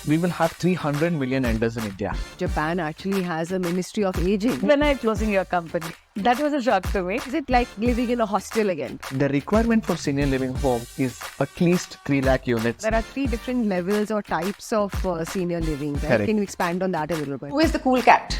we will have 300 million elders in India. Japan actually has a ministry of aging. When I'm closing your company, that was a shock to me. Is it like living in a hostel again? The requirement for senior living home is at least 3 lakh units. There are 3 different levels or types of senior living. Right? Correct. Can you expand on that a little bit? Who is the cool cat?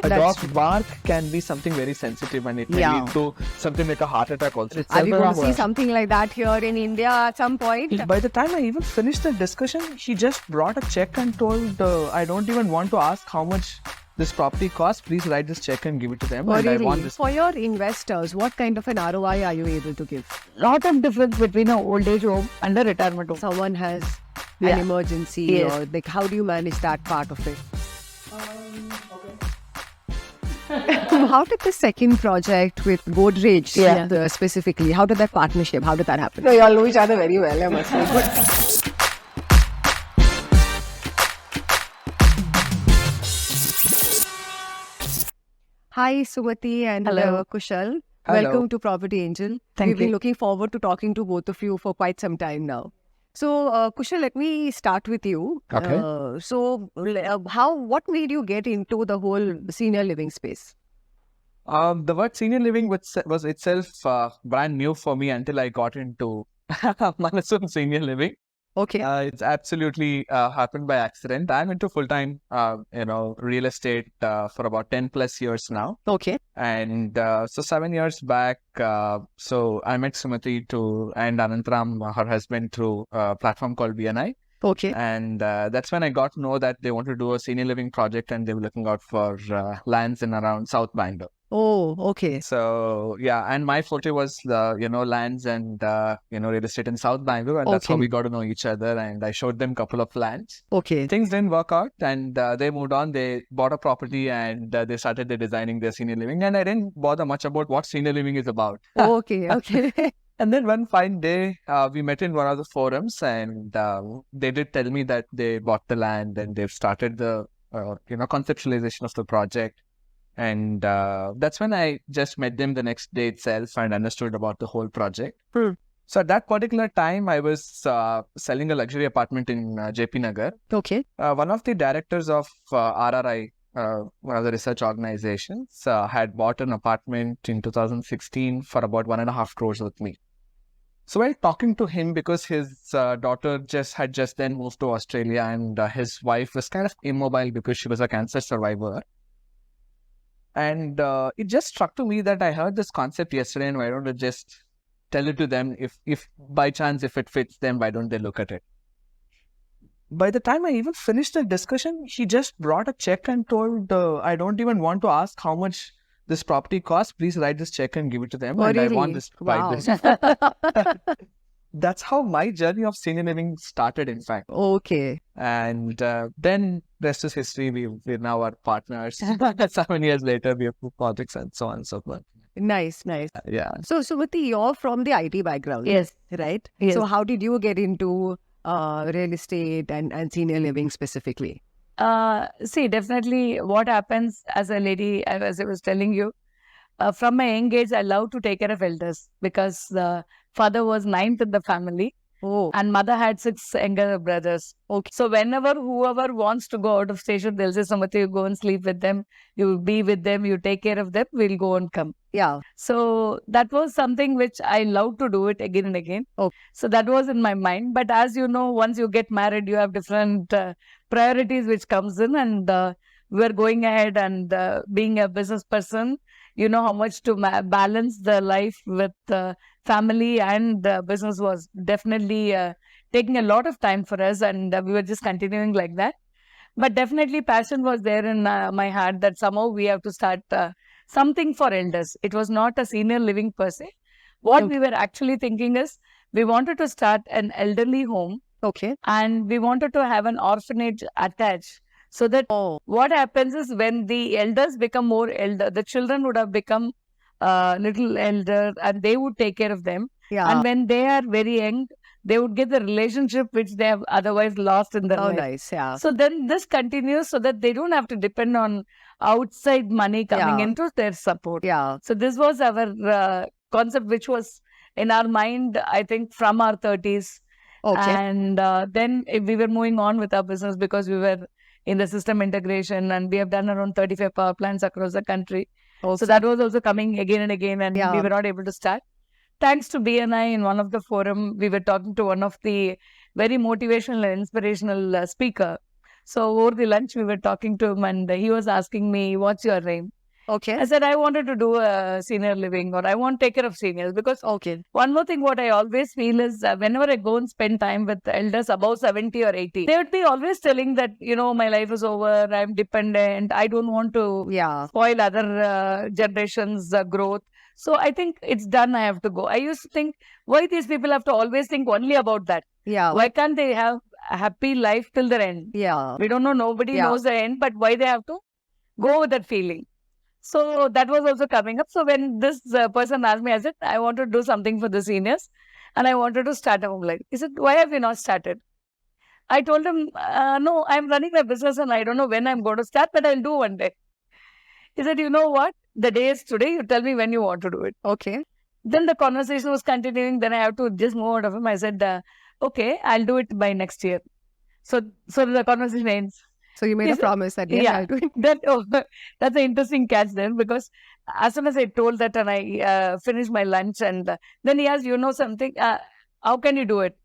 A That's dog bark can be something very sensitive and it may lead to something like a heart attack also. Are we going to see something like that here in India at some point? By the time I even finished the discussion, she just brought a check and told, I don't even want to ask how much this property costs. Please write this check and give it to them. Oh, and really? I want this. For your investors, what kind of an ROI are you able to give? Lot of difference between an old age home and a retirement home. Someone has an emergency, Yes. or like, how do you manage that part of it? How did the second project with Godrej specifically, how did that partnership, how did that happen? So you all know each other very well, I must say. Hi, Sumathy and Hello. Kushal. Hello. Welcome to Property Angel. Thank We've been you. looking forward to talking to both of you for quite some time now. So, Kushal, let me start with you. Okay. What made you get into the whole senior living space? The word senior living was itself brand new for me until I got into Manasum senior living. Okay. It's absolutely happened by accident. I'm into full-time, real estate for about 10 plus years now. Okay. And so 7 years back, so I met Sumathy and Anantharam, her husband, through a platform called BNI. Okay. And that's when I got to know that they want to do a senior living project and they were looking out for lands in around South Bangalore. Oh, okay. So yeah, and my forte was lands and real estate in South Bangalore, and that's how Okay. we got to know each other. And I showed them a couple of lands. Okay. Things didn't work out, and they moved on. They bought a property and they started designing their senior living. And I didn't bother much about what senior living is about. Okay. Okay. And then one fine day, we met in one of the forums, and they did tell me that they bought the land and they've started the conceptualization of the project. And that's when I just met them the next day itself and understood about the whole project. So at that particular time, I was selling a luxury apartment in JP Nagar. Okay. One of the directors of RRI, one of the research organizations, had bought an apartment in 2016 for about 1.5 crores with me. So while talking to him, because his daughter had just then moved to Australia, and his wife was kind of immobile because she was a cancer survivor. And it just struck to me that I heard this concept yesterday, and why don't I just tell it to them? If by chance, if it fits them, why don't they look at it? By the time I even finished the discussion, she just brought a check and told, I don't even want to ask how much this property costs. Please write this check and give it to them. Oh, and I really? want this. Wow. This. That's how my journey of senior living started, in fact. Okay. And then rest is history. We're now our partners. 7 years later, we have 2 projects and so on and so forth. Nice, nice. Yeah. So, Sumathy, you're from the IT background. Yes. Right? Yes. So, how did you get into real estate and senior living specifically? See, definitely what happens as a lady, as I was telling you, from my young age, I love to take care of elders because the father was 9th in the family. Oh, And mother had 6 younger brothers. okay. So whenever whoever wants to go out of station, they'll say, Sumathy, you go and sleep with them. You be with them. You take care of them. We'll go and come. Yeah. So that was something which I love to do it again and again. Okay. So that was in my mind. But as you know, once you get married, you have different priorities which comes in. And we're going ahead and being a business person, you know how much to balance the life with family and business was definitely taking a lot of time for us, and we were just continuing like that. But definitely passion was there in my heart that somehow we have to start something for elders. It was not a senior living per se. What we were actually thinking is we wanted to start an elderly home Okay. and we wanted to have an orphanage attached. So that what happens is when the elders become more elder, the children would have become little elder and they would take care of them. Yeah. And when they are very young, they would get the relationship which they have otherwise lost in their Oh, life. nice. Yeah. So then this continues so that they don't have to depend on outside money coming Yeah. into their support. Yeah. So this was our concept which was in our mind, I think, from our 30s. Okay. And then we were moving on with our business because we were in the system integration, and we have done around 35 power plants across the country. Also, So that was also coming again and again, and Yeah. we were not able to start. Thanks to BNI, in one of the forum, we were talking to one of the very motivational and inspirational speaker. So over the lunch, we were talking to him, and he was asking me, "What's your aim?" Okay. I said, I wanted to do a senior living, or I want to take care of seniors, because Okay. one more thing, what I always feel is whenever I go and spend time with the elders above 70 or 80, they would be always telling that, my life is over, I'm dependent, I don't want to Yeah. spoil other generations' growth. So I think it's done, I have to go. I used to think, why these people have to always think only about that? Yeah. Why can't they have a happy life till their end? Yeah. We don't know, nobody Yeah. knows the end, but why they have to go with that feeling? So that was also coming up. So when this person asked me, I said, I want to do something for the seniors, and I wanted to start a home life. He said, why have you not started? I told him, no, I'm running my business and I don't know when I'm going to start, but I'll do one day. He said, you know what? The day is today. You tell me when you want to do it. Okay. Then the conversation was continuing. Then I have to just move out of him. I said, okay, I'll do it by next year. So the conversation ends. So you made a Is it- promise that yes, yeah. I'll do it. That's an interesting catch then, because as soon as I told that and I finished my lunch, and then he asked, something, how can you do it?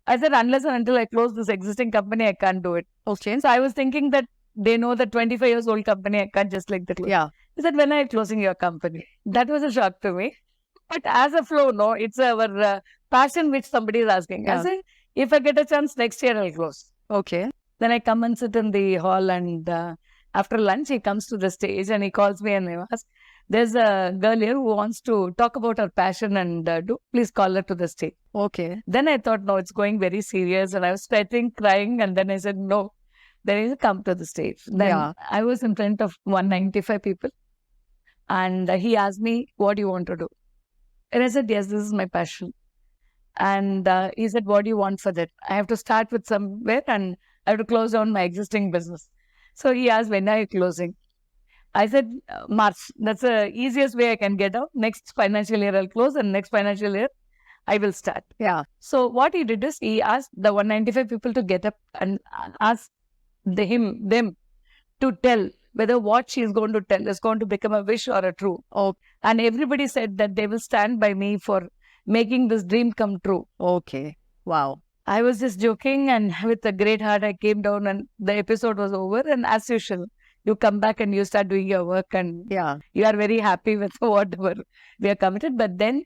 I said, unless and until I close this existing company, I can't do it. Okay. So I was thinking that they know that 25 years old company, I can't just like that. Yeah. He said, when are you closing your company? That was a shock to me. But as a flow, no, it's our passion which somebody is asking. Yeah. I said, if I get a chance next year, I'll close. Okay. Then I come and sit in the hall, and after lunch, he comes to the stage and he calls me and he asks, there's a girl here who wants to talk about her passion, and please call her to the stage. Okay. Then I thought, no, it's going very serious, and I was sweating, crying, and then I said, no, there is a come to the stage. Then Yeah. I was in front of 195 people, and he asked me, what do you want to do? And I said, yes, this is my passion. And he said, what do you want for that? I have to start with somewhere, and I have to close down my existing business. So he asked, when are you closing? I said, March. That's the easiest way I can get out. Next financial year, I'll close, and next financial year, I will start. Yeah. So what he did is, he asked the 195 people to get up and ask them to tell whether what she is going to tell is going to become a wish or a true. Oh. And everybody said that they will stand by me for making this dream come true. Okay. Wow. I was just joking, and with a great heart, I came down, and the episode was over. And as usual, you come back and you start doing your work, and Yeah. you are very happy with whatever we are committed. But then,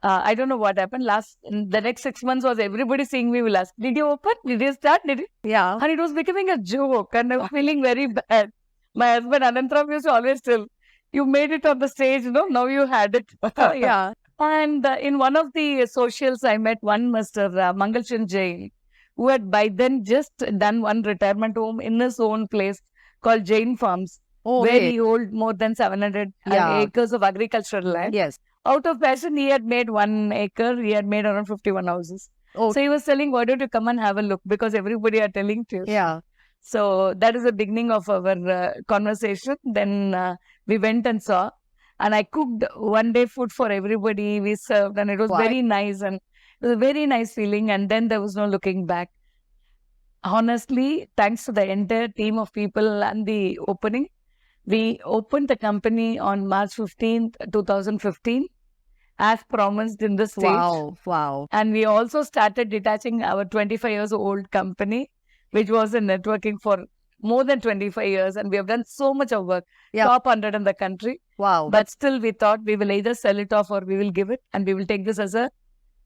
I don't know what happened. The next 6 months was everybody seeing me will ask, did you open? Did you start? Did you? Yeah. And it was becoming a joke, and I was feeling very bad. My husband, Anantharam, used to always tell, you made it on the stage, now you had it. Yeah. And in one of the socials, I met one Mr. Mangalchan Jain, who had by then just done one retirement home in his own place called Jain Farms, Oh, where hey. he held more than 700 Yeah. acres of agricultural land. Yes. Out of passion, he had made 1 acre, he had made around 51 houses. Oh. So he was telling, why don't you come and have a look? Because everybody are telling to you. Yeah. So that is the beginning of our conversation. Then we went and saw, and I cooked one day food for everybody. We served, and it was Wow. very nice, and it was a very nice feeling. And then there was no looking back. Honestly, thanks to the entire team of people and the opening, we opened the company on March 15th, 2015, as promised in the stage. Wow. Wow. And we also started detaching our 25 years old company, which was in networking for more than 25 years. And we have done so much of work, Yeah. top 100 in the country. Wow. But still, we thought we will either sell it off or we will give it. And we will take this as a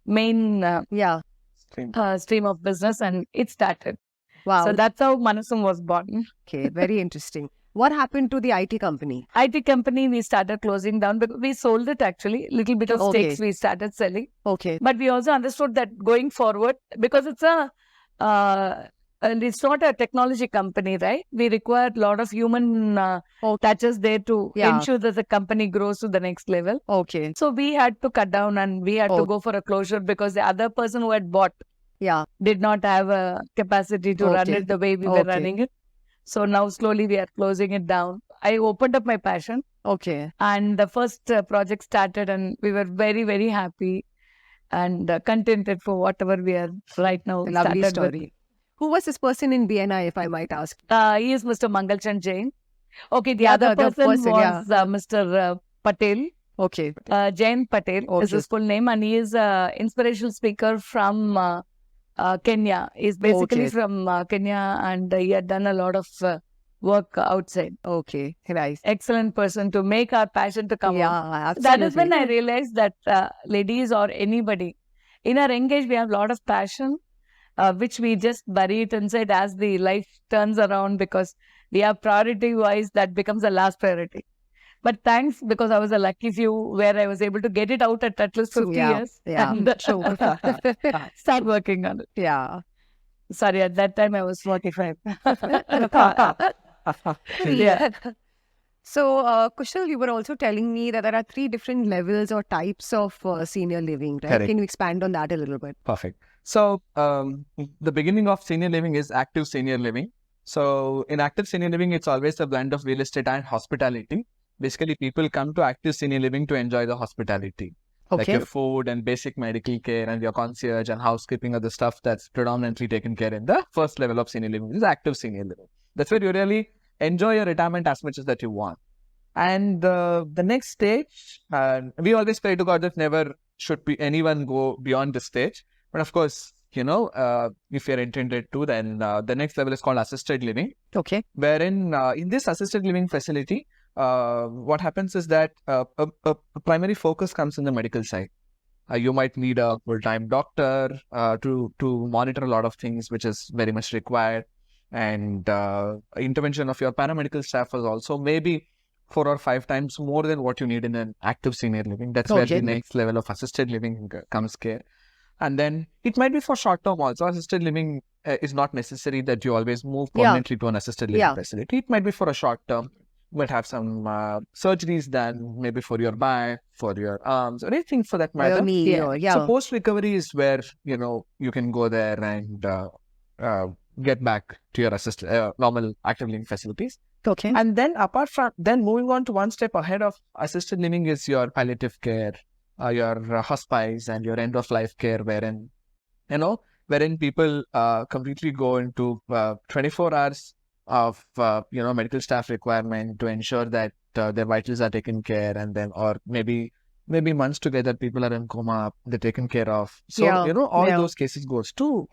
main Yeah. stream of business. And it started. Wow. So that's how Manasum was born. Okay. Very interesting. What happened to the IT company? IT company, we started closing down because we sold it actually. Little bit of Okay. stakes we started selling. Okay. But we also understood that going forward, because it's and it's not a technology company, right? We require a lot of human touches there to Yeah. ensure that the company grows to the next level. Okay. So we had to cut down, and we had to go for a closure because the other person who had bought Yeah. did not have a capacity to run Okay. it the way we were Okay. running it. So now slowly we are closing it down. I opened up my passion, Okay. and the first project started, and we were very, very happy. and contented for whatever we are right now. Lovely started story. with. Who was this person in BNI, if I might ask? He is Mr. Mangalchand Jain. Okay, the Yeah, other the person person, yeah. was Mr. Patel. Okay. Jain Patel is Okay. his full name, and he is an inspirational speaker from Kenya. He's basically Okay. from Kenya, and he had done a lot of work outside. Okay. Nice. Excellent person to make our passion to come out. Yeah, absolutely. That is when I realized that ladies or anybody in our engage, we have a lot of passion, which we just bury it inside as the life turns around, because we have priority wise that becomes the last priority. But thanks, because I was a lucky few where I was able to get it out at least 50 years and True. start working on it. Yeah. Sorry, at that time I was 45. Yeah. So, Kushal, you were also telling me that there are 3 different levels or types of senior living, right? Correct. Can you expand on that a little bit? Perfect. So, the beginning of senior living is active senior living. So, in active senior living, it's always a blend of real estate and hospitality. Basically, people come to active senior living to enjoy the hospitality. Like Okay. your food and basic medical care and your concierge and housekeeping are the stuff that's predominantly taken care in the first level of senior living, which is active senior living. That's where you really enjoy your retirement as much as that you want. And the next stage, we always pray to God that never should be anyone go beyond this stage. But of course, if you're intended to, then the next level is called assisted living. Okay. Wherein in this assisted living facility, what happens is that a primary focus comes in the medical side. You might need a full-time doctor to monitor a lot of things, which is very much required. And intervention of your paramedical staff is also maybe 4 or 5 times more than what you need in an active senior living. That's where the next level of assisted living comes care. And then it might be for short term also. Assisted living is not necessary that you always move permanently to an assisted living facility. It might be for a short term. You might have some surgeries done, maybe for your back, for your arms, or anything for that matter. So post recovery is where you can go there and get back to your normal active living facilities. Okay. And then apart from moving on to one step ahead of assisted living is your palliative care, your hospice and your end of life care, wherein people completely go into 24 hours of medical staff requirement to ensure that their vitals are taken care, and then or maybe months together people are in coma, they're taken care of. So all those cases goes to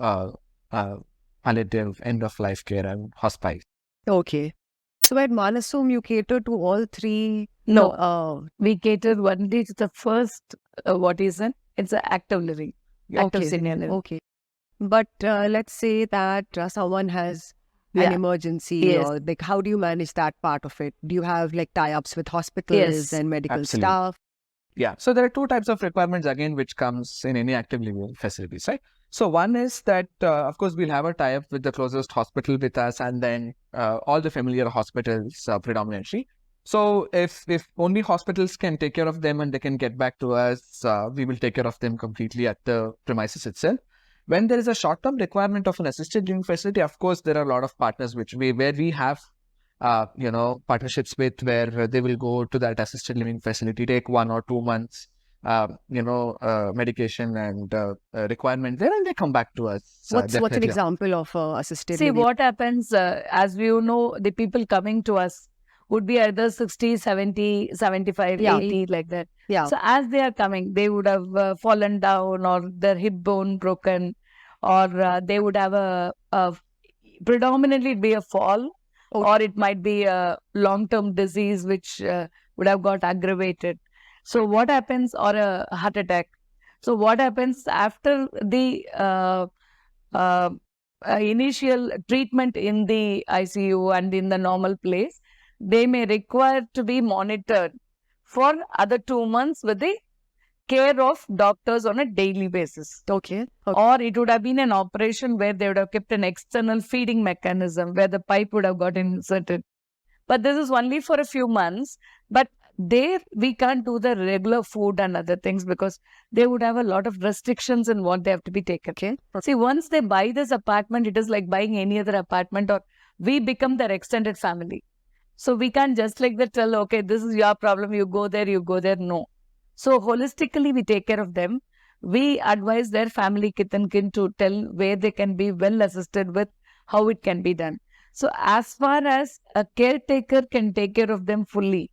palliative, end of life care and hospice. Okay. So at Manasum, you cater to all 3? No, we cater only to the first, what is it? It's an active living, active senior living. Okay. But let's say that someone has an emergency, or like, how do you manage that part of it? Do you have like tie-ups with hospitals and medical staff? Yeah. So there are 2 types of requirements again, which comes in any active living facilities, right? So one is that, of course, we'll have a tie-up with the closest hospital with us, and then all the familiar hospitals predominantly. So if only hospitals can take care of them and they can get back to us, we will take care of them completely at the premises itself. When there is a short-term requirement of an assisted living facility, of course, there are a lot of partners where we have partnerships with, where they will go to that assisted living facility, take 1 or 2 months, medication and requirement there, and they come back to us. What's an example of assisted living? See, what happens, as we know, the people coming to us would be either 60, 70, 75, 80, like that. Yeah. So as they are coming, they would have fallen down, or their hip bone broken, or they would have a predominantly be a fall, or it might be a long-term disease which would have got aggravated. So what happens, or a heart attack. So what happens after the initial treatment in the ICU and in the normal place, they may require to be monitored for other 2 months with the care of doctors on a daily basis. Okay. Or it would have been an operation where they would have kept an external feeding mechanism where the pipe would have got inserted. But this is only for a few months. But there we can't do the regular food and other things, because they would have a lot of restrictions in what they have to be taken. Okay. See, once they buy this apartment, it is like buying any other apartment, or we become their extended family. So we can't just like that tell, okay, this is your problem, you go there, no. So holistically, we take care of them. we advise their family kith and kin to tell where they can be well assisted with, how it can be done. So as far as a caretaker can take care of them fully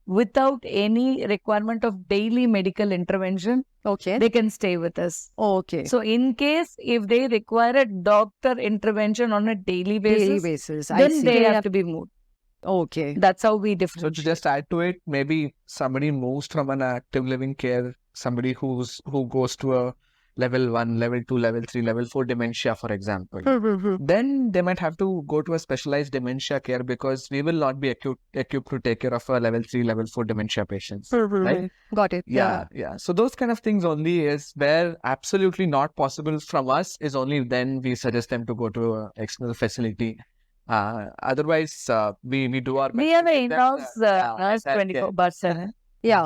without any requirement of daily medical intervention, they can stay with us. So in case if they require a doctor intervention on a daily basis, then they have to be moved. That's how we differentiate. So to just add to it, maybe somebody moves from an active living care, somebody who goes to a level 1, level 2, level 3, level 4 dementia, for example, then they might have to go to a specialized dementia care because we will not be equipped to take care of a level 3, level 4 dementia patients. Right? Got it. Yeah. So those kind of things only is where absolutely not possible from us is only then we suggest them to go to an external facility. Otherwise, we do our best. We have an in-house nurse 24/7.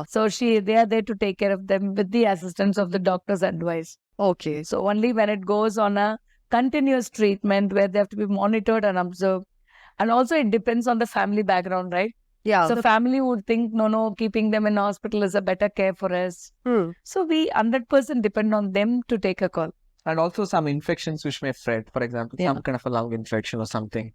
So they are there to take care of them with the assistance of the doctor's advice. So only when it goes on a continuous treatment where they have to be monitored and observed. And also it depends on the family background, right? So family would think, no, keeping them in hospital is a better care for us. So we 100% depend on them to take a call. And also some infections which may spread, for example, some kind of a lung infection or something,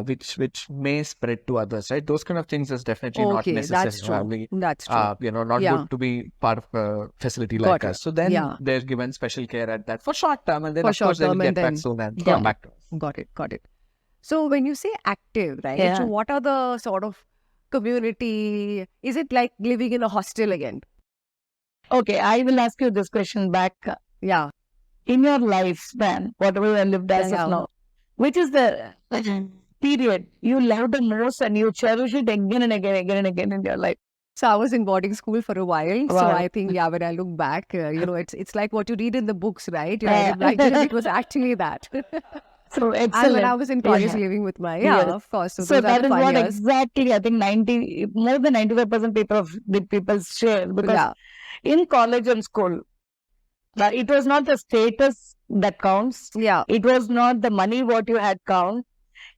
which may spread to others, right? Those kind of things is definitely not necessarily, That's true. Not good to be part of a facility like us. So then they're given special care at that for short term, and then of course they will get back soon and come back to us. Got it. So when you say active, right? So what are the sort of community? Is it like living in a hostel again? Okay, I will ask you this question back. In your lifespan, whatever you have lived as of now, which is the period you love the most and you cherish it again and again in your life? So I was in boarding school for a while. So I think, when I look back, it's like what you read in the books, right? It was actually that. So excellent. And when I was in college living with my, of course. So that is what exactly, I think more than 95% people share. Because in college and school, it was not the status that counts. It was not the money what you had count.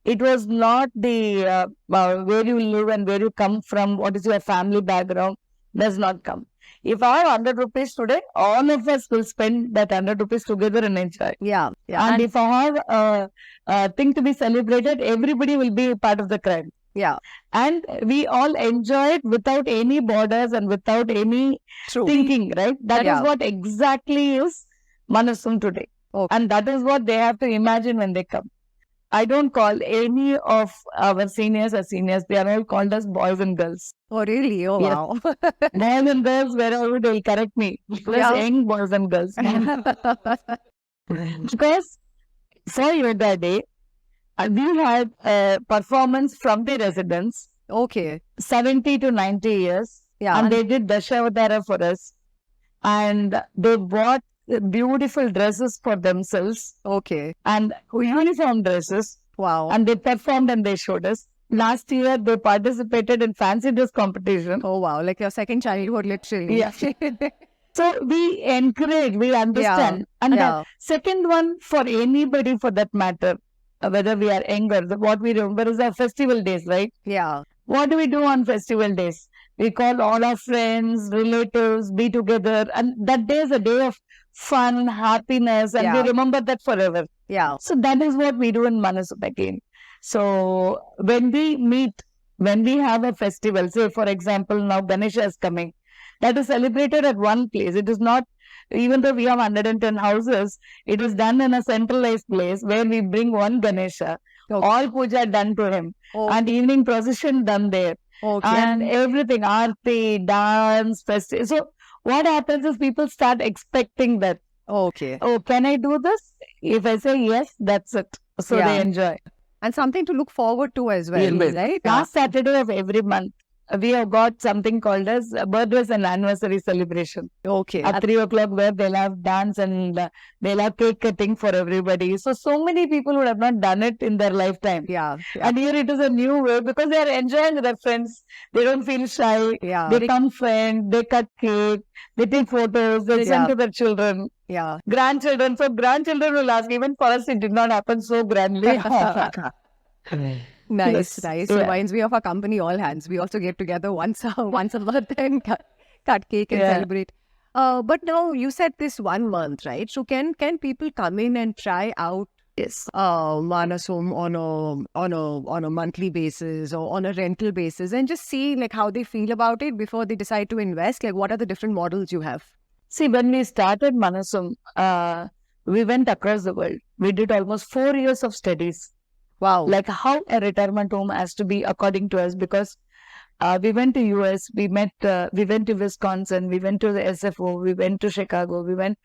It was not the where you live and where you come from, what is your family background, does not come. If I have 100 rupees today, all of us will spend that 100 rupees together and enjoy. And if I have a thing to be celebrated, everybody will be part of the crowd. And we all enjoy it without any borders and without any thinking, right? That is what exactly is Manasum today. And that is what they have to imagine when they come. I don't call any of our seniors as seniors. They are all called as boys and girls. Oh, really? Oh, wow. Boys and girls, wherever they will correct me. Young boys and girls. Because for Yoga Day, we had a performance from the residents. 70 to 90 years. And they did Dashavatara for us. And they bought beautiful dresses for themselves. And uniform dresses. And they performed and they showed us. Last year, they participated in fancy dress competition. Oh, wow. Like your second childhood, literally. So we encourage, we understand. And the second one, for anybody for that matter, whether we are younger, what we remember is our festival days, right? What do we do on festival days? We call all our friends, relatives, be together. And that day is a day of fun, happiness, and we remember that forever. So that is what we do in Manasum again. So when we meet, when we have a festival, say for example, now Ganesha is coming, that is celebrated at one place. It is not, even though we have 110 houses, it is done in a centralized place where we bring one Ganesha, all puja done to him, and evening procession done there, and everything, aarti, dance, festival. So what happens is people start expecting that. Oh, can I do this? If I say yes, that's it. So they enjoy. And something to look forward to as well, right? Last Saturday of every month, we have got something called as birthdays and anniversary celebration. At 3 o'clock, where they'll have dance and they'll have cake cutting for everybody. So many people would have not done it in their lifetime. And here it is a new way because they are enjoying their friends. They don't feel shy. They come friend, they cut cake, they take photos, they send to their children. Grandchildren. So grandchildren will ask, even for us, it did not happen so grandly. Nice. Reminds me of our company, All Hands. We also get together once a month and cut cake and celebrate. But now you said this 1 month, right? So can people come in and try out Manasum on a monthly basis or on a rental basis and just see like how they feel about it before they decide to invest? Like what are the different models you have? See, when we started Manasum, we went across the world. We did almost 4 years of studies. Wow. Like how a retirement home has to be according to us, because we went to US, we went to Wisconsin, we went to the SFO, we went to Chicago, we went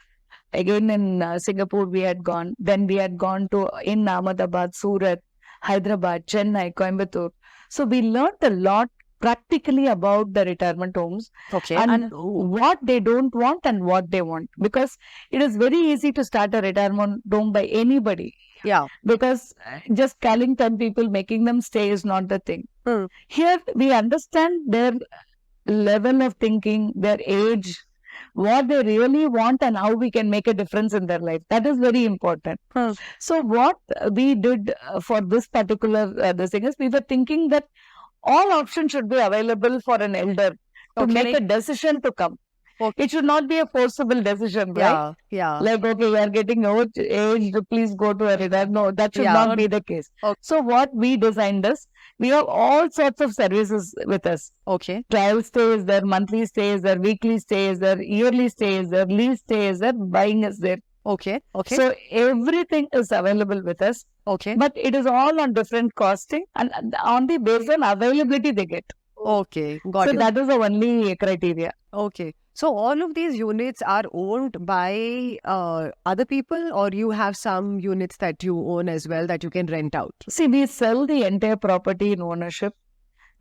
again in Singapore, we had gone. Then we had gone to in Ahmedabad, Surat, Hyderabad, Chennai, Coimbatore. So we learned a lot practically about the retirement homes and what they don't want and what they want, because it is very easy to start a retirement home by anybody. Yeah. Because just calling 10 people, making them stay is not the thing. Here we understand their level of thinking, their age, what they really want and how we can make a difference in their life. That is very important. So what we did for this particular this thing is, we were thinking that all options should be available for an elder to make a decision to come. It should not be a forcible decision, right? Yeah. Like, okay, we are getting aged, please go to a retire. No, that should not be the case. So what we designed is, we have all sorts of services with us. Trial stay is there, monthly stay is there, weekly stay is there, yearly stay is there, lease stay is there, buying is there. So everything is available with us. But it is all on different costing and on the based on availability they get. Got so it. that is the only criteria. So all of these units are owned by other people, or you have some units that you own as well that you can rent out? See, we sell the entire property in ownership,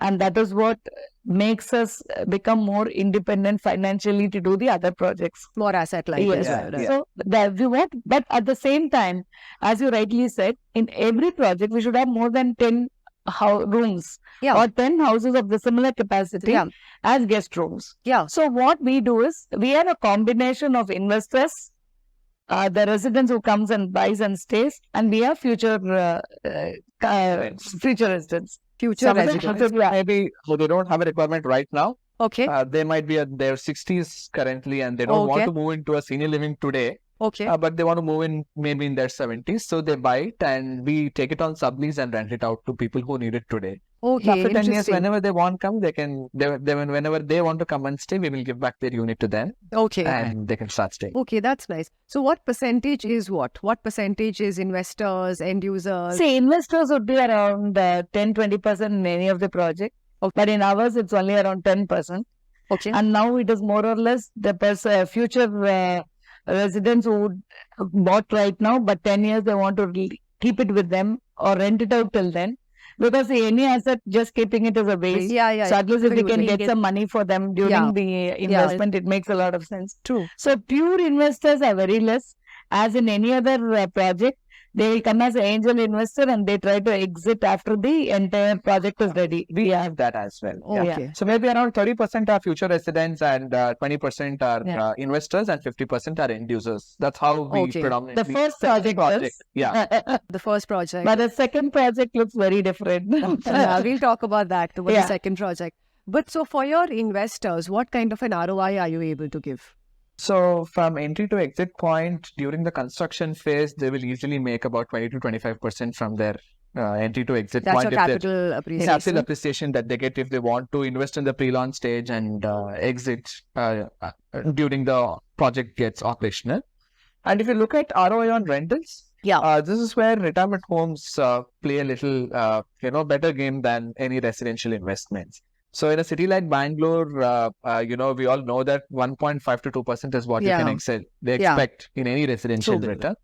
and that is what makes us become more independent financially to do the other projects. More asset-light as well, right? So but at the same time, as you rightly said, in every project we should have more than 10 rooms or 10 houses of the similar capacity as guest rooms. So what we do is, we are a combination of investors, the residents who comes and buys and stays, and we have future residents. Maybe they don't have a requirement right now. They might be at their 60s currently and they don't want to move into a senior living today. But they want to move in maybe in their 70s. So they buy it and we take it on sublease and rent it out to people who need it today. After 10 years, whenever they want to come, whenever they want to come and stay, we will give back their unit to them. And they can start staying. That's nice. So what percentage is what? What percentage is investors, end users? See, investors would be around 10-20% in any of the project. But in ours, it's only around 10%. And now it is more or less the future residents who bought right now, but 10 years they want to keep it with them or rent it out till then. Because any asset, just keeping it as a waste. So at least if we can get some money for them during the investment, it makes a lot of sense. True. So pure investors are very less. As in any other project, they will come as an angel investor and they try to exit after the entire project is ready. We have that as well. So maybe around 30% are future residents and 20% are investors and 50% are end users. That's how we predominantly... The first project. The first project. But the second project looks very different. We'll talk about that, the second project. But so for your investors, what kind of an ROI are you able to give? So from entry to exit point, during the construction phase, they will easily make about 20 to 25% from their entry to exit point. That's your capital appreciation. Capital appreciation that they get if they want to invest in the pre-launch stage and exit during the project gets operational. And if you look at ROI on rentals, this is where retirement homes play a little better game than any residential investments. So in a city like Bangalore, we all know that 1.5 to 2% is what you can expect in any residential return.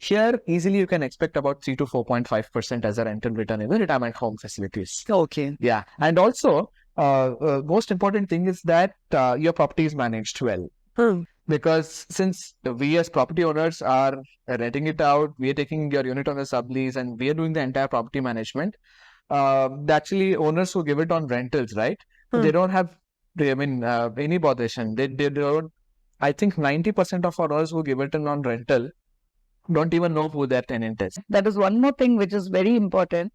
Here, easily you can expect about 3 to 4.5% as a rental return in the retirement home facilities. And also, most important thing is that your property is managed well. Because since we as property owners are renting it out, we are taking your unit on a sublease and we are doing the entire property management. Actually, owners who give it on rentals, right? They don't have, any botheration. They don't. I think 90% of our owners who give it on rental don't even know who their tenant is. That is one more thing which is very important.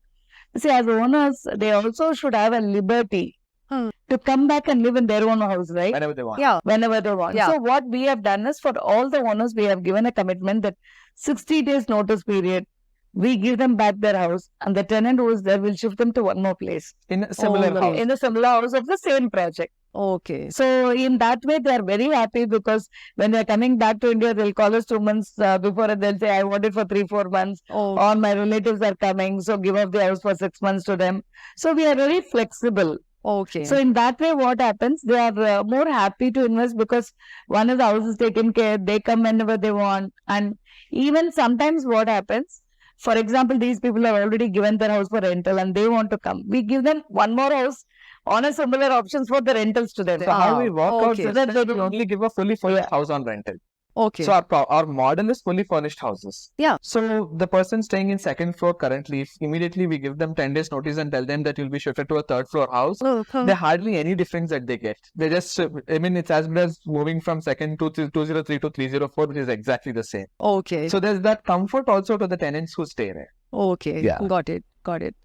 See, as owners, they also should have a liberty to come back and live in their own house, right? Whenever they want. Yeah. Whenever they want. Yeah. So what we have done is for all the owners, we have given a commitment that 60 days notice period, we give them back their house, and the tenant who is there will shift them to one more place In a similar Okay. house. in a similar house of the same project. Okay. So in that way, they are very happy because when they are coming back to India, they'll call us 2 months before and they'll say, I want it for 3-4 months. Oh, All my relatives are coming, so give up the house for 6 months to them. So we are very flexible. okay. So in that way, what happens? They are more happy to invest because one of the houses taken care. They come whenever they want, and even sometimes what happens? For example, these people have already given their house for rental and they want to come. We give them one more house on a similar options for the rentals to them. So how we work out okay. is that we only give a fully furnished house on rental. Okay. So our model is fully furnished houses. Yeah. So the person staying in second floor currently, if immediately we give them 10 days notice and tell them that you'll be shifted to a third floor house, there hardly any difference that they get. They just, it's as good as moving from second to 203 to 304, which is exactly the same. Okay. So there's that comfort also to the tenants who stay there. Okay. Yeah. Got it.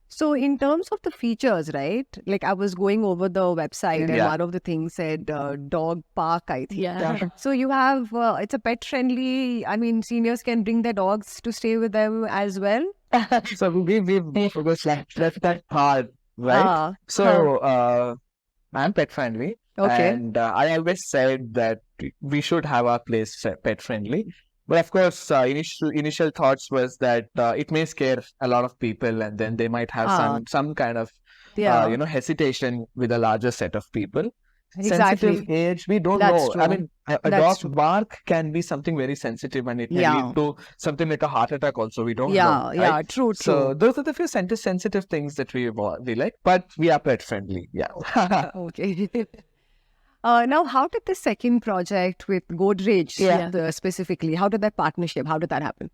So in terms of the features, right? Like I was going over the website and Yeah. one of the things said dog park, I think. Yeah. So you have, it's a pet friendly, seniors can bring their dogs to stay with them as well. So we've left that hard, right? Ah, So I'm pet friendly. okay. And I always said that we should have our place pet friendly. But of course, initial thoughts was that it may scare a lot of people, and then they might have some kind of Yeah. hesitation with a larger set of people. Exactly. Sensitive age, we don't That's know. true. I mean, a That's dog's true. bark can be something very sensitive, and it may Yeah. lead to something like a heart attack. Also, we don't Yeah. know. Yeah. Right? True. So those are the few sensitive things that we like, but we are pet friendly. Yeah. Okay. Now, how did the second project with Godrej specifically, how did that partnership, how did that happen?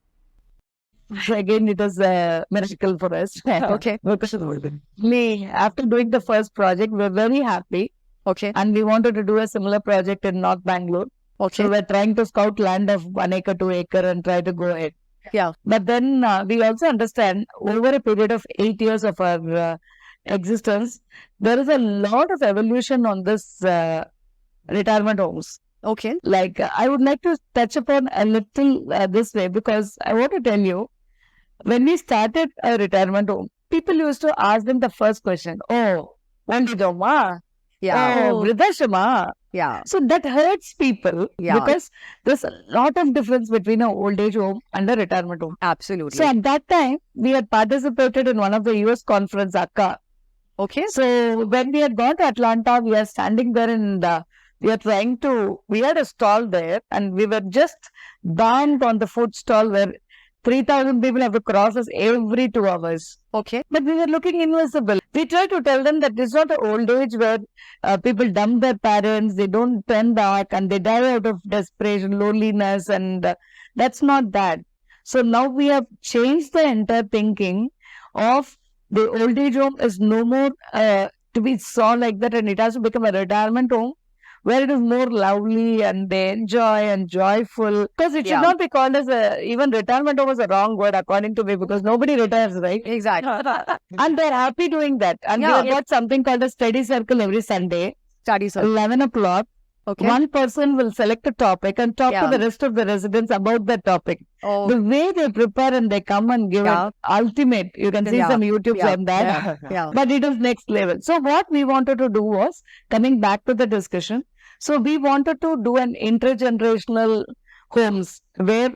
Again, it was a miracle for us. Okay. After doing the first project, we were very happy Okay. and we wanted to do a similar project in North Bangalore. Okay. So we're trying to scout land of 1 acre, 2 acre and try to go ahead. Yeah. But then we also understand over a period of 8 years of our existence, there is a lot of evolution on this retirement homes. Okay. Like I would like to touch upon a little this way because I want to tell you, when we started a retirement home, people used to ask them the first question, oh, Vandidoma, Yeah. oh, Vridashama. Yeah. So that hurts people Yeah. because there's a lot of difference between an old age home and a retirement home. Absolutely. So at that time, we had participated in one of the US conference, ACCA. okay. So when we had gone to Atlanta, we are standing there and we had a stall there and we were just banned on the food stall where 3,000 people have to cross us every 2 hours. Okay. But we were looking invisible. We tried to tell them that it's not an old age where people dump their parents, they don't turn back and they die out of desperation, loneliness, and that's not that. So now we have changed the entire thinking of the old age home is no more to be saw like that, and it has to become a retirement home where it is more lovely and they enjoy and joyful. Because it should Yeah. not be called as even retirement home is a wrong word according to me because nobody retires, right? Exactly. And they're happy doing that. And Yeah. we have got something called a study circle every Sunday, Study sir. 11 o'clock. Okay. One person will select a topic and talk Yeah. to the rest of the residents about that topic. Oh, The way they prepare and they come and give Yeah. it ultimate. You can see Yeah. some YouTubes Yeah. on that. yeah. But it is next level. So what we wanted to do was, coming back to the discussion, so we wanted to do an intergenerational homes where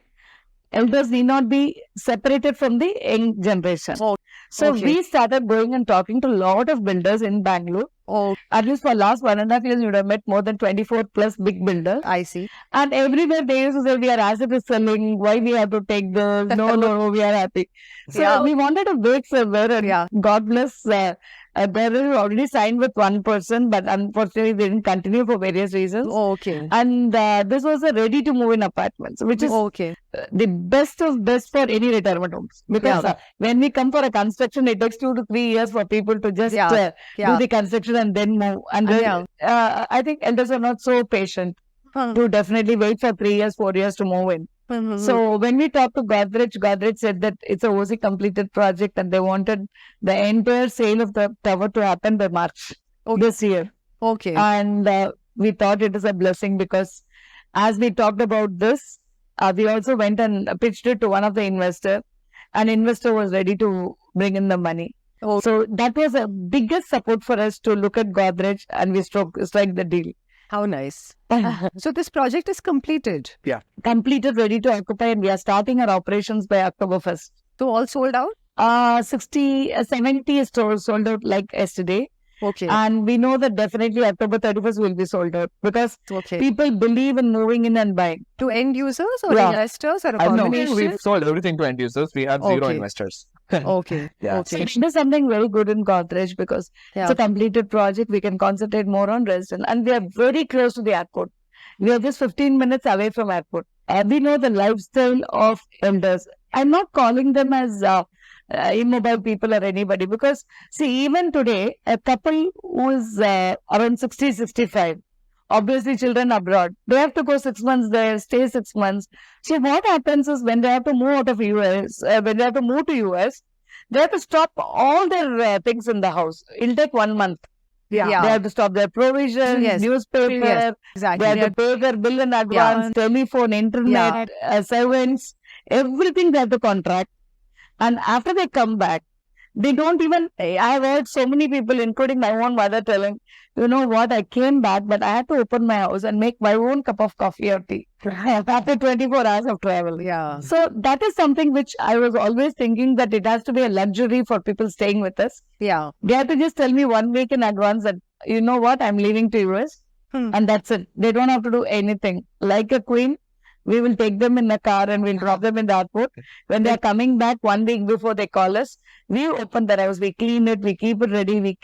elders need not be separated from the young generation. Oh, So okay. we started going and talking to a lot of builders in Bangalore. Oh, At least for last 1.5 years, you would have met more than 24 plus big builders. I see. And everywhere they used to say, we are asset is selling, why we have to take this? No, we are happy. So Yeah. we wanted a big server and Yeah. God bless, there is already signed with one person, but unfortunately they didn't continue for various reasons. Okay. And this was a ready to move in apartments, which is Okay. the best of best for any retirement homes. Because Yeah. when we come for a construction, it takes 2 to 3 years for people to just Yeah. do Yeah. the construction and then move. And then, I think elders are not so patient to definitely wait for 3 years, 4 years to move in. Mhm. So when we talked to Godrej said that it's a OC completed project and they wanted the entire sale of the tower to happen by March. this year. Okay. And we thought it is a blessing because as we talked about this, we also went and pitched it to one of the investors. An investor was ready to bring in the money. Oh. So that was a biggest support for us to look at Godrej, and we strike the deal. How nice. So this project is completed. Completed, ready to occupy, and we are starting our operations by October 1st. So all sold out? 70 stores sold out like yesterday. Okay. And we know that definitely October 31st will be sold out because Okay. people believe in moving in and buying. To end users or Yeah. investors or a No, combination? we've sold everything to end users. We have zero Okay. investors. Okay. Yeah. Okay. There's something very good in Godrej because Yeah. it's a completed project. We can concentrate more on resident, and we are very close to the airport. We are just 15 minutes away from airport. We know the lifestyle of elders. I'm not calling them as immobile people or anybody because see, even today, a couple who is around 60, 65, obviously children abroad, they have to go 6 months there, stay 6 months. So what happens is when they have to move out of US, when they have to move to US, they have to stop all their things in the house. It'll take 1 month. Yeah. They have to stop their provisions, Yes. newspaper, Yes. they Exactly. have to pay their bill in advance, telephone, internet, servants, everything they have to contract. And after they come back, they don't even, I've heard so many people, including my own mother, telling, you know what, I came back, but I had to open my house and make my own cup of coffee or tea after 24 hours of travel. Yeah. So that is something which I was always thinking that it has to be a luxury for people staying with us. Yeah. They have to just tell me 1 week in advance that, you know what, I'm leaving to US. And that's it. They don't have to do anything. Like a queen, we will take them in a car and we'll drop them in the airport. When they're coming back 1 week before they call us, we open the house, we clean it, we keep it ready, we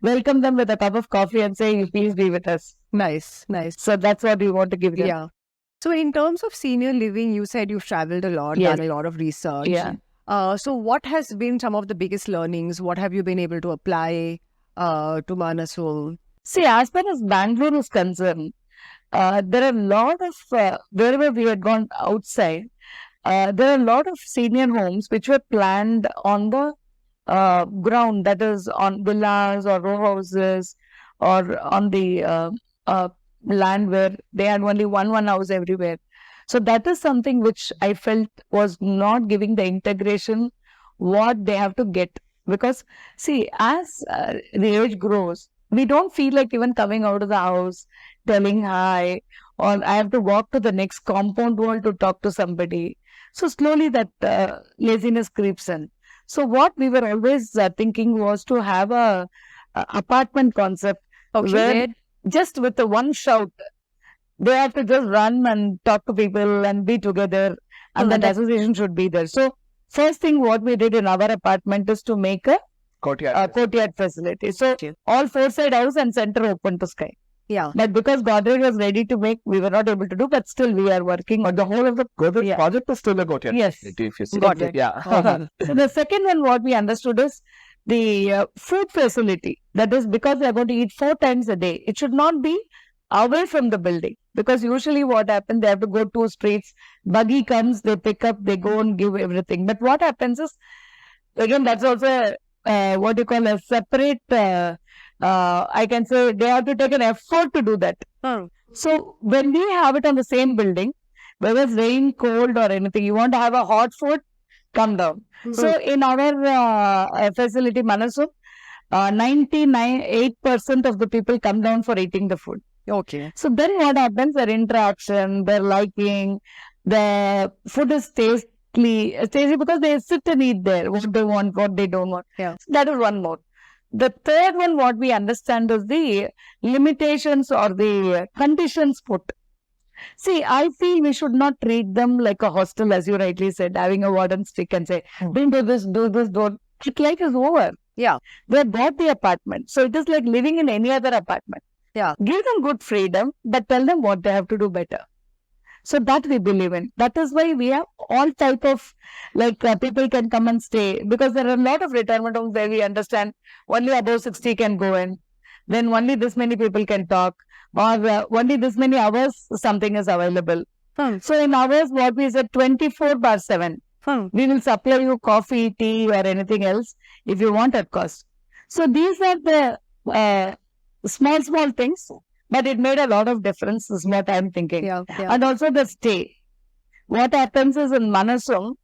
welcome them with a cup of coffee and say, please be with us. Nice. Nice. So that's what we want to give them. Yeah. So in terms of senior living, you said you've traveled a lot, Yes. done a lot of research. Yeah. So what has been some of the biggest learnings? What have you been able to apply to Manasum? See, as far as Bangalore is concerned, there are a lot of, wherever we had gone outside, there are a lot of senior homes which were planned on the ground, that is on villas or row houses or on the land where they had only one house everywhere. So that is something which I felt was not giving the integration what they have to get. Because see, as the age grows, we don't feel like even coming out of the house, telling hi, or I have to walk to the next compound wall to talk to somebody. So slowly that laziness creeps in. So what we were always thinking was to have a apartment concept where just with the one shout, they have to just run and talk to people and be together, and that association should be there. So first thing what we did in our apartment is to make a courtyard facility. So all four side house and center open to sky. Yeah. But because Godrej was ready to make, we were not able to do, but still we are working. But the whole of the project is still a courtyard. Yes. If you see. Got it. Yeah. So the second one, what we understood is the food facility. That is because they are going to eat 4 times a day. It should not be away from the building, because usually what happens, they have to go 2 streets. Buggy comes, they pick up, they go and give everything. But what happens is, again, that's also what you call a separate. I can say they have to take an effort to do that. So when we have it on the same building, whether it's rain, cold or anything, you want to have a hot food, come down. So in our facility, Manasum, 98% of the people come down for eating the food. Okay. So then what happens, their interaction, their liking, the food is tasty because they sit and eat there, what they want, what they don't want. Yeah. So that is one more. The third one, what we understand is the limitations or the conditions put. See, I feel we should not treat them like a hostel, as you rightly said, having a warden stick and say, don't do this, don't. It like is over. Yeah. They bought the apartment. So it is like living in any other apartment. Yeah. Give them good freedom, but tell them what they have to do better. So that we believe in. That is why we have all type of, like people can come and stay, because there are a lot of retirement homes where we understand only above 60 can go in. Then only this many people can talk, or only this many hours something is available. So in ours, what we said, 24/7. We will supply you coffee, tea or anything else if you want at cost. So these are the small things, but it made a lot of difference is what I'm thinking. Yeah. And also the stay. What happens is in Manasum,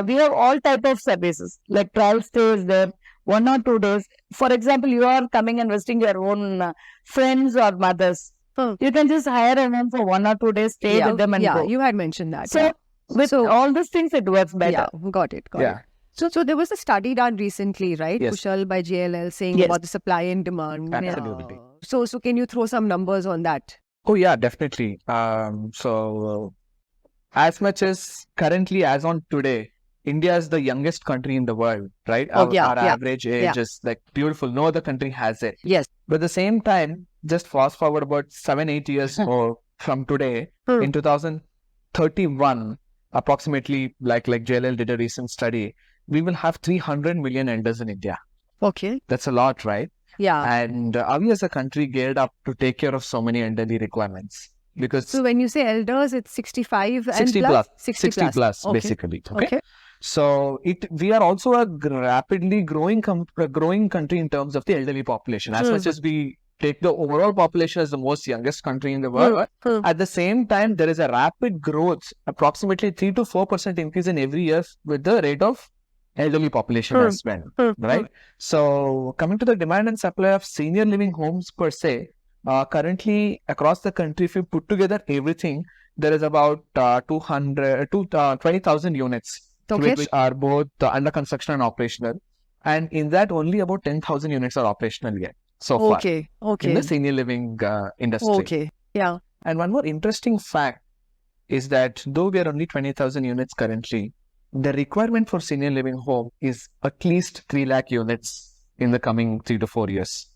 we have all type of services like trial stays there, 1 or 2 days. For example, you are coming and visiting your own friends or mothers. You can just hire a home for 1 or 2 days, stay with them and go. You had mentioned that. So with all these things, it works better. Yeah, got it. So there was a study done recently, right, Yes. Kushal, by JLL saying about the supply and demand. Absolutely. So can you throw some numbers on that? Oh yeah, definitely. So as much as currently, as on today, India is the youngest country in the world, right? Our average age is like beautiful. No other country has it. Yes. But at the same time, just fast forward about 7-8 years or from today, in 2031, approximately, like JLL did a recent study, we will have 300 million elders in India. Okay. That's a lot, right? Yeah. And are we as a country geared up to take care of so many elderly requirements? Because so when you say elders, it's 65 and 60 plus? 60 plus, okay. basically. Okay. So we are also a rapidly growing country in terms of the elderly population. As much as we take the overall population as the most youngest country in the world, at the same time, there is a rapid growth, approximately 3 to 4% increase in every year with the rate of elderly population as well, right? So coming to the demand and supply of senior living homes per se, currently across the country, if you put together everything, there is about 20,000 units, which are both under construction and operational. And in that, only about 10,000 units are operational yet so far. In the senior living industry. And one more interesting fact is that though we are only 20,000 units currently, the requirement for senior living home is at least 3 lakh units in the coming 3 to 4 years.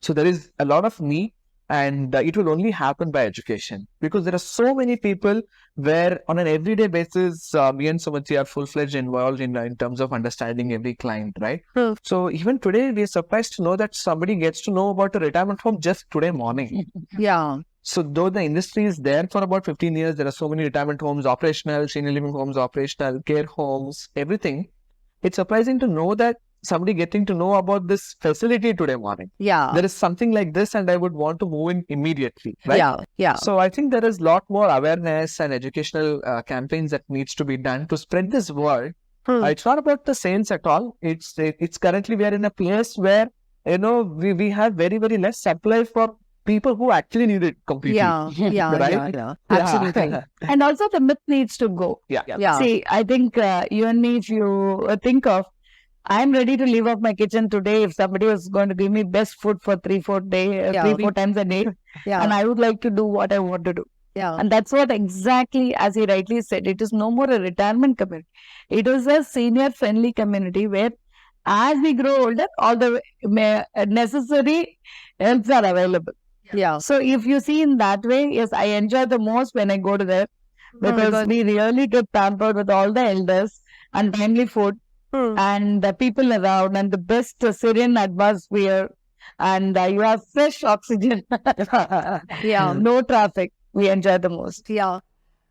So there is a lot of need, and it will only happen by education, because there are so many people where on an everyday basis, me and Sumathy are full-fledged involved in terms of understanding every client, right? So even today, we are surprised to know that somebody gets to know about a retirement home just today morning. So though the industry is there for about 15 years, there are so many retirement homes operational, senior living homes operational, care homes, everything. It's surprising to know that somebody getting to know about this facility today morning. There is something like this and I would want to move in immediately, right? So I think there is a lot more awareness and educational campaigns that needs to be done to spread this word. It's not about the sales at all. It's currently we are in a place where, we have very, very less supply for people who actually need it completely. Absolutely. And also the myth needs to go. See, I think you and me, if you think of, I'm ready to leave off my kitchen today if somebody was going to give me best food for 3-4 times a day. And I would like to do what I want to do. And that's what exactly, as he rightly said, it is no more a retirement community. It is a senior friendly community where as we grow older, all the necessary helps are available. So if you see in that way, yes, I enjoy the most when I go to there, because we really get pampered with all the elders and timely food. And the people around and the best serene atmosphere, and you have fresh oxygen. No traffic. We enjoy the most.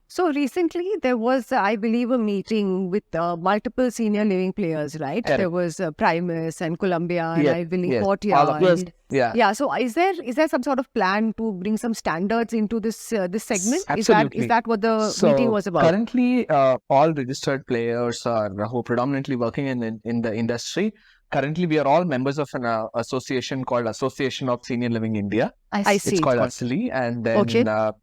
So recently there was, I believe, a meeting with multiple senior living players, right? There was Primus and Columbia and I believe Courtyard. So is there some sort of plan to bring some standards into this segment? Absolutely. Is that what the meeting was about? Currently, all registered players are who are predominantly working in the industry. Currently, we are all members of an association called Association of Senior Living India. I see. It's called ASLI, and then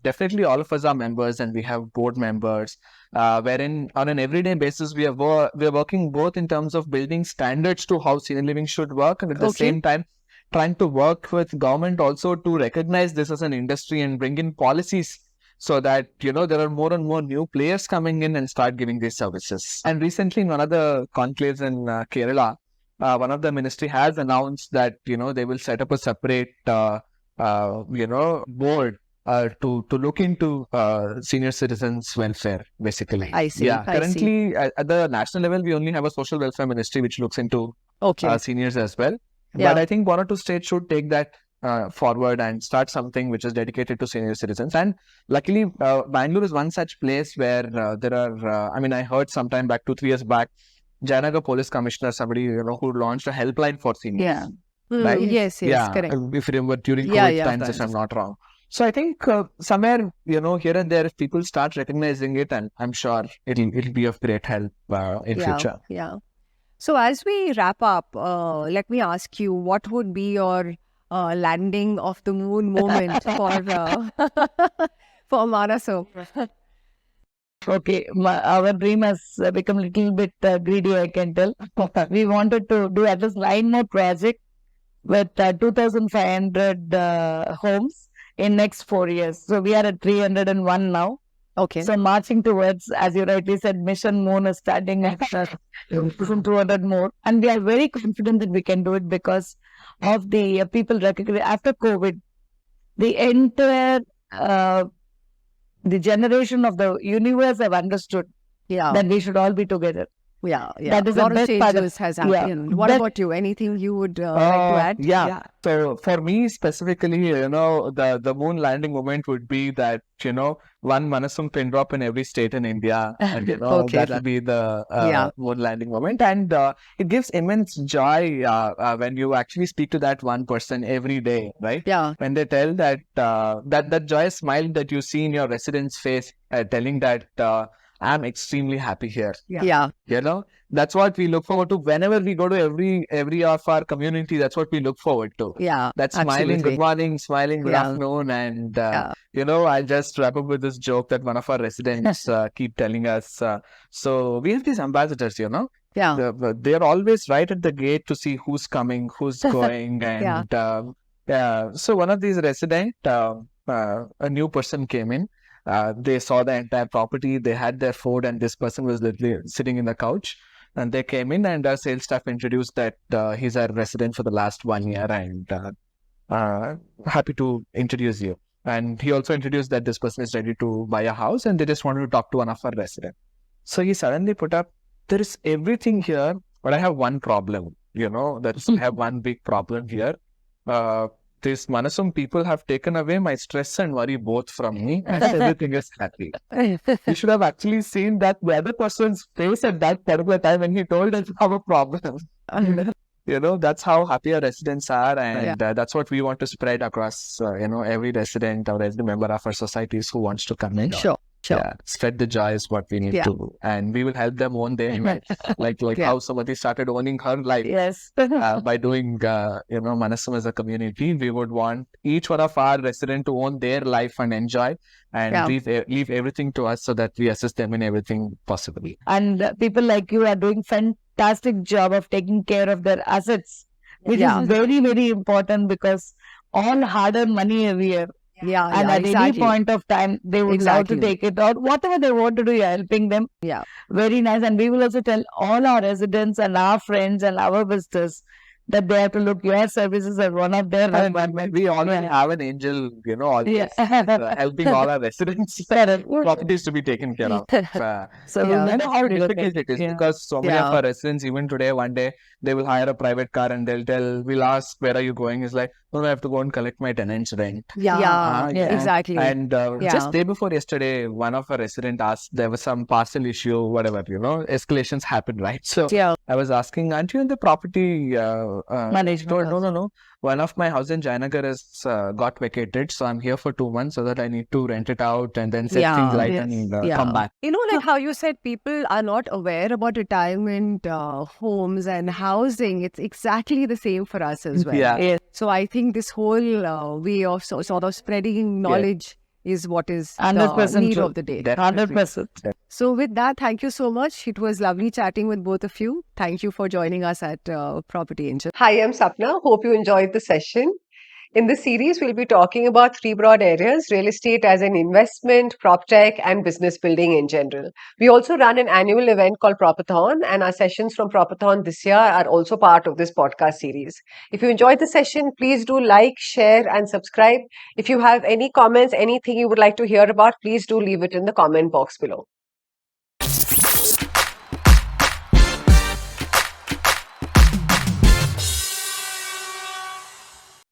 definitely all of us are members, and we have board members. Wherein on an everyday basis, we are working both in terms of building standards to how senior living should work, and at the same time trying to work with government also to recognize this as an industry and bring in policies so that, there are more and more new players coming in and start giving these services. And recently in one of the conclaves in Kerala, one of the ministry has announced that, they will set up a separate, board to look into senior citizens' welfare, basically. I see. Currently, at the national level, we only have a social welfare ministry which looks into seniors as well. But I think 1 or 2 states should take that forward and start something which is dedicated to senior citizens. And luckily, Bangalore is one such place where there are, I heard sometime back, 2-3 years back, Jayanagar Police Commissioner, somebody, who launched a helpline for seniors. right? Yes, correct. If you remember during Yeah, COVID yeah. times, if I'm not wrong. So I think somewhere, here and there, if people start recognizing it, and I'm sure it'll be of great help in future. Yeah. So as we wrap up, let me ask you, what would be your landing of the moon moment for for Manasum? Okay, our dream has become a little bit greedy, I can tell. We wanted to do at least 9 more projects with 2,500 homes in next 4 years. So we are at 301 now. Okay. So marching towards, as you rightly said, Mission Moon is starting at 200 more. And we are very confident that we can do it because of the people recognize after COVID, the entire the generation of the universe have understood that we should all be together. Yeah. That is a lot the of best part changes has happened. What about you? Anything you would like to add? Yeah. So for me specifically, the moon landing moment would be that, one Manasum pin drop in every state in India. And, that will be the moon landing moment. And it gives immense joy when you actually speak to that one person every day, right? Yeah. When they tell that joyous smile that you see in your resident's face, telling that I'm extremely happy here. Yeah. That's what we look forward to whenever we go to every of our community. That's what we look forward to. Yeah. That smiling good morning, smiling good afternoon. And, I'll just wrap up with this joke that one of our residents keep telling us. So we have these ambassadors, Yeah. They're always right at the gate to see who's coming, who's going. And so one of these residents, a new person came in. They saw the entire property, they had their food, and this person was literally sitting in the couch. And they came in, and our sales staff introduced that he's a resident for the last 1 year, and happy to introduce you. And he also introduced that this person is ready to buy a house, and they just wanted to talk to one of our residents. So he suddenly put up, there is everything here, but I have one problem, I have one big problem here. These Manasum people have taken away my stress and worry both from me, and everything is happy. You should have actually seen that the other person's face at that particular time when he told us our problem. That's how happy our residents are, and that's what we want to spread across, every resident or every member of our societies who wants to come in. Sure. Yeah, spread the joy is what we need to do, and we will help them own their life, like how Sumathy started owning her life. Yes. By doing, Manasum as a community, we would want each one of our residents to own their life and enjoy, and leave everything to us so that we assist them in everything possible. And people like you are doing fantastic job of taking care of their assets, which is very, very important because all hard-earned money every year. And at any point of time, they would love to take it out. Whatever they want to do, you're helping them. Yeah. Very nice. And we will also tell all our residents and our friends and our visitors that they have to look your services as one of their requirements. We always have an angel, always helping all our residents properties to be taken care of. So I know how difficult it is because so many of our residents, even today, one day, they will hire a private car and we'll ask, where are you going? It's like, no, I have to go and collect my tenant's rent. Exactly. And just day before yesterday, one of our residents asked, there was some parcel issue, whatever, escalations happened, right? So I was asking, aren't you in the property management? No. One of my house in Jayanagar has got vacated, so I'm here for 2 months so that I need to rent it out and then set things right and come back. Like how you said, people are not aware about retirement homes and housing. It's exactly the same for us as well. So I think this whole way of sort of spreading knowledge is what is 100% the need of the day. 100%. So with that, thank you so much. It was lovely chatting with both of you. Thank you for joining us at PropertyAngel. Hi, I'm Sapna. Hope you enjoyed the session. In this series, we'll be talking about 3 broad areas: real estate as an investment, prop tech, and business building in general. We also run an annual event called Propathon, and our sessions from Propathon this year are also part of this podcast series. If you enjoyed the session, please do like, share, and subscribe. If you have any comments, anything you would like to hear about, please do leave it in the comment box below.